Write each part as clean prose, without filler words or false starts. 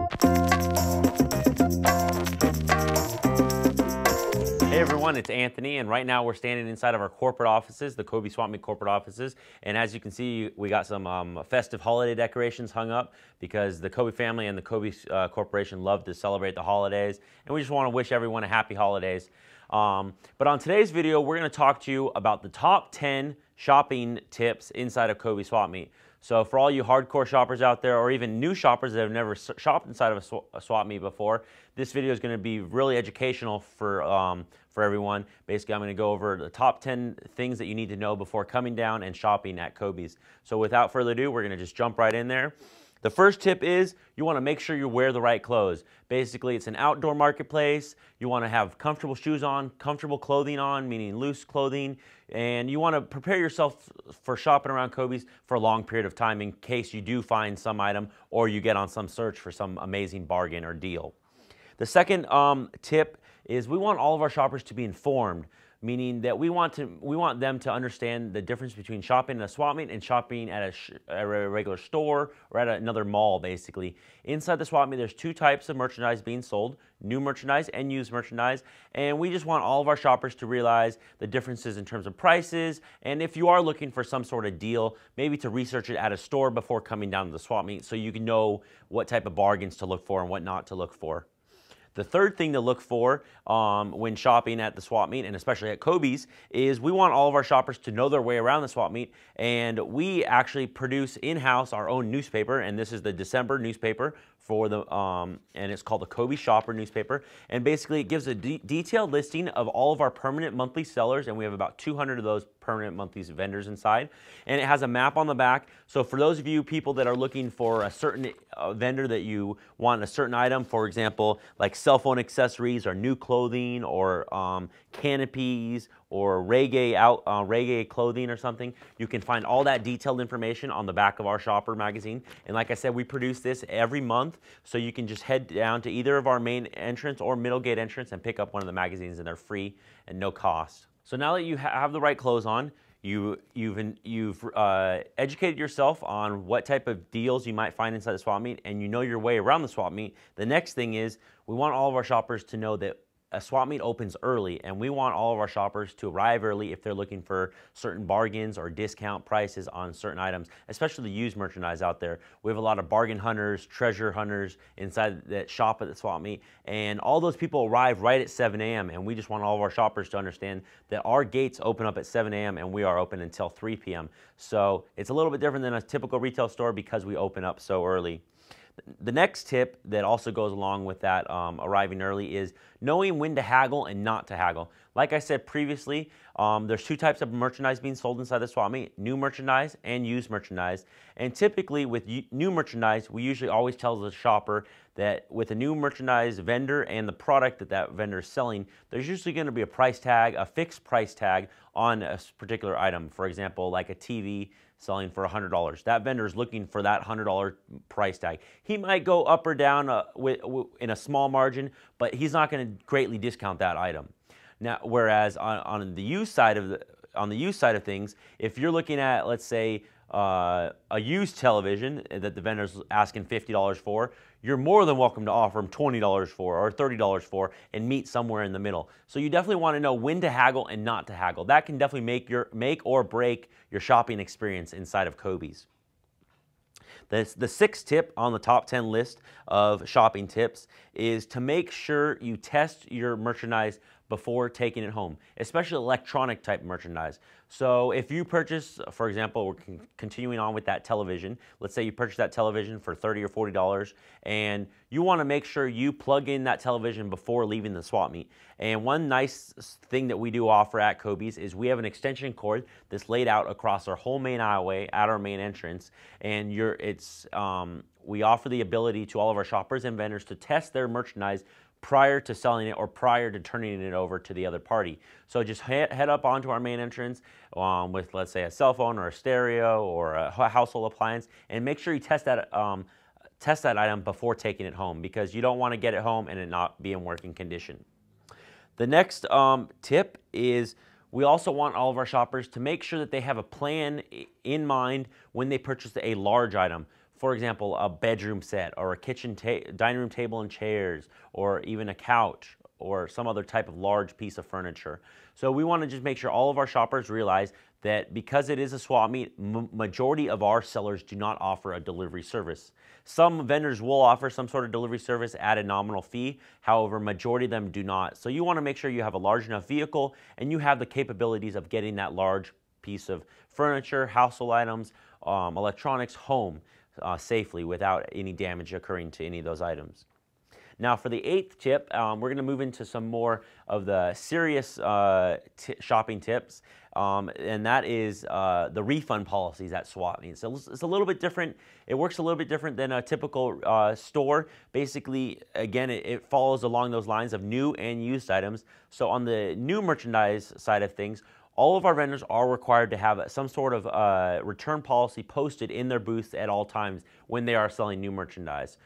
Hey everyone, it's Anthony, and right now we're standing inside of our corporate offices, the Kobe Swap Meet corporate offices. And as you can see, we got some festive holiday decorations hung up because the Kobe family and the Kobe Corporation love to celebrate the holidays, and we just want to wish everyone a happy holidays. But on today's video, we're going to talk to you about the top 10 shopping tips inside of Kobe Swap Meet. So for all you hardcore shoppers out there, or even new shoppers that have never shopped inside of a swap meet before, this video is going to be really educational for everyone. Basically, I'm going to go over the top 10 things that you need to know before coming down and shopping at Kobe's. So without further ado, we're going to just jump right in there. The first tip is you want to make sure you wear the right clothes. Basically, it's an outdoor marketplace. You want to have comfortable shoes on, comfortable clothing on, meaning loose clothing, and you want to prepare yourself for shopping around Kobe's for a long period of time in case you do find some item or you get on some search for some amazing bargain or deal. The second tip is we want all of our shoppers to be informed, meaning that we want them to understand the difference between shopping at a swap meet and shopping at a regular store or at another mall, basically. Inside the swap meet, there's two types of merchandise being sold, new merchandise and used merchandise, and we just want all of our shoppers to realize the differences in terms of prices, and if you are looking for some sort of deal, maybe to research it at a store before coming down to the swap meet so you can know what type of bargains to look for and what not to look for. The third thing to look for when shopping at the swap meet, and especially at Kobe's, is we want all of our shoppers to know their way around the swap meet, and we actually produce in-house our own newspaper, and this is the December newspaper for the and it's called the Kobe Shopper newspaper, and basically it gives a detailed listing of all of our permanent monthly sellers, and we have about 200 of those permanent monthly vendors inside, and it has a map on the back. So for those of you people that are looking for a certain vendor that you want a certain item, for example, like cell phone accessories or new clothing or canopies or reggae clothing or something, you can find all that detailed information on the back of our shopper magazine. And like I said, we produce this every month, so you can just head down to either of our main entrance or middle gate entrance and pick up one of the magazines, and they're free and no cost. So now that you have the right clothes on, you've educated yourself on what type of deals you might find inside the swap meet, and you know your way around the swap meet. The next thing is we want all of our shoppers to know that a swap meet opens early, and we want all of our shoppers to arrive early if they're looking for certain bargains or discount prices on certain items, especially the used merchandise out there. We have a lot of bargain hunters, treasure hunters inside that shop at the swap meet, and all those people arrive right at 7 a.m. and we just want all of our shoppers to understand that our gates open up at 7 a.m. and we are open until 3 p.m. So it's a little bit different than a typical retail store because we open up so early. The next tip that also goes along with that arriving early is knowing when to haggle and not to haggle. Like I said previously, there's two types of merchandise being sold inside the swap meet, new merchandise and used merchandise. And typically with new merchandise, we usually always tell the shopper that with a new merchandise vendor and the product that that vendor is selling, there's usually going to be a price tag, a fixed price tag on a particular item. For example, like a TV selling for $100. That vendor is looking for that $100 price tag. He might go up or down in a small margin, but he's not going to greatly discount that item. Now, whereas on the used side of things, if you're looking at, let's say, a used television that the vendor's asking $50 for, you're more than welcome to offer them $20 for or $30 for and meet somewhere in the middle. So you definitely want to know when to haggle and not to haggle. That can definitely make or break your shopping experience inside of Kobe's. The sixth tip on the top 10 list of shopping tips is to make sure you test your merchandise before taking it home, especially electronic type merchandise. So if you purchase, for example, we're continuing on with that television. Let's say you purchase that television for $30 or $40, and you want to make sure you plug in that television before leaving the swap meet. And one nice thing that we do offer at Kobe's is we have an extension cord that's laid out across our whole main aisleway at our main entrance, and we offer the ability to all of our shoppers and vendors to test their merchandise prior to selling it or prior to turning it over to the other party. So just head up onto our main entrance with, let's say, a cell phone or a stereo or a household appliance, and make sure you test that item before taking it home, because you don't want to get it home and it not be in working condition. The next tip is we also want all of our shoppers to make sure that they have a plan in mind when they purchase a large item. For example, a bedroom set or a dining room table and chairs, or even a couch or some other type of large piece of furniture. So we want to just make sure all of our shoppers realize that because it is a swap meet, majority of our sellers do not offer a delivery service. Some vendors will offer some sort of delivery service at a nominal fee. However, majority of them do not. So you want to make sure you have a large enough vehicle and you have the capabilities of getting that large piece of furniture, household items, electronics home safely without any damage occurring to any of those items. Now for the 8th tip, we're going to move into some more of the serious shopping tips, and that is the refund policies at swap meets. So it's a little bit different. It works a little bit different than a typical store. Basically, again, it follows along those lines of new and used items. So on the new merchandise side of things, all of our vendors are required to have some sort of return policy posted in their booths at all times when they are selling new merchandise.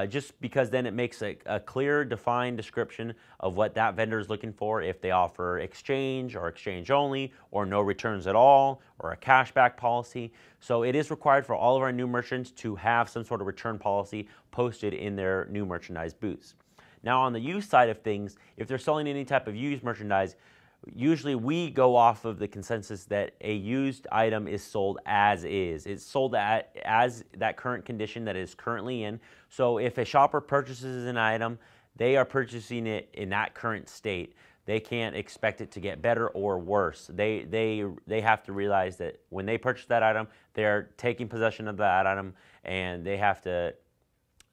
Just because then it makes a clear, defined description of what that vendor is looking for, if they offer exchange or exchange only, or no returns at all, or a cashback policy. So it is required for all of our new merchants to have some sort of return policy posted in their new merchandise booths. Now on the used side of things, if they're selling any type of used merchandise, usually we go off of the consensus that a used item is sold as is. It's sold as that current condition that is currently in. So if a shopper purchases an item, they are purchasing it in that current state. They can't expect it to get better or worse. They have to realize that when they purchase that item, they're taking possession of that item, and they have to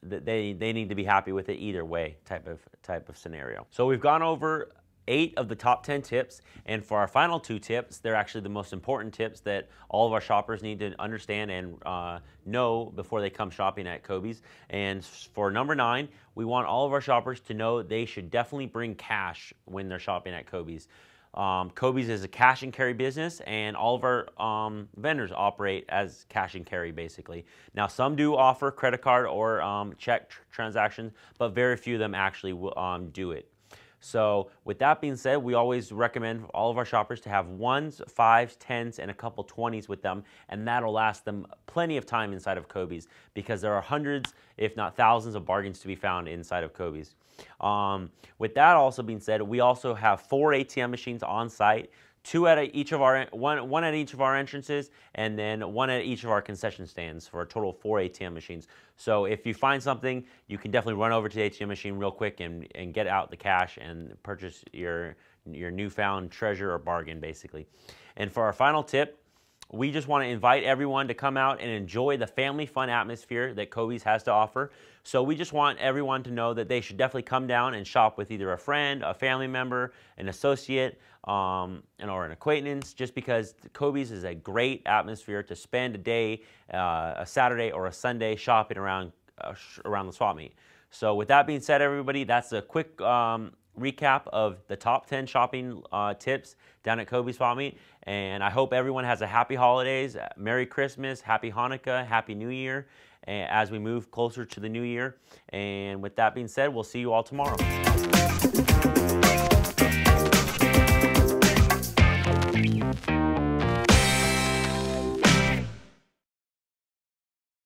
they need to be happy with it either way type of scenario. So we've gone over 8 of the top 10 tips, and for our final 2 tips, they're actually the most important tips that all of our shoppers need to understand and know before they come shopping at Kobeys. And for number 9, we want all of our shoppers to know they should definitely bring cash when they're shopping at Kobeys. Kobeys is a cash and carry business, and all of our vendors operate as cash and carry basically. Now some do offer credit card or check transactions, but very few of them actually do it. So with that being said, we always recommend all of our shoppers to have 1s, 5s, 10s, and a couple 20s with them, and that'll last them plenty of time inside of Kobeys because there are hundreds, if not thousands, of bargains to be found inside of Kobeys. With that also being said, we also have 4 ATM machines on site, 2 at each of our one at each of our entrances, and then 1 at each of our concession stands for a total of 4 ATM machines. So if you find something, you can definitely run over to the ATM machine real quick and get out the cash and purchase your newfound treasure or bargain basically. And for our final tip, we just want to invite everyone to come out and enjoy the family fun atmosphere that Kobeys has to offer. So we just want everyone to know that they should definitely come down and shop with either a friend, a family member, an associate, or an acquaintance, just because Kobeys is a great atmosphere to spend a day, a Saturday or a Sunday shopping around the swap meet. So with that being said, everybody, that's a quick recap of the top 10 shopping tips down at Kobeys Swap Meet, and I hope everyone has a happy holidays, Merry Christmas, Happy Hanukkah, Happy New Year as we move closer to the new year. And with that being said, we'll see you all tomorrow.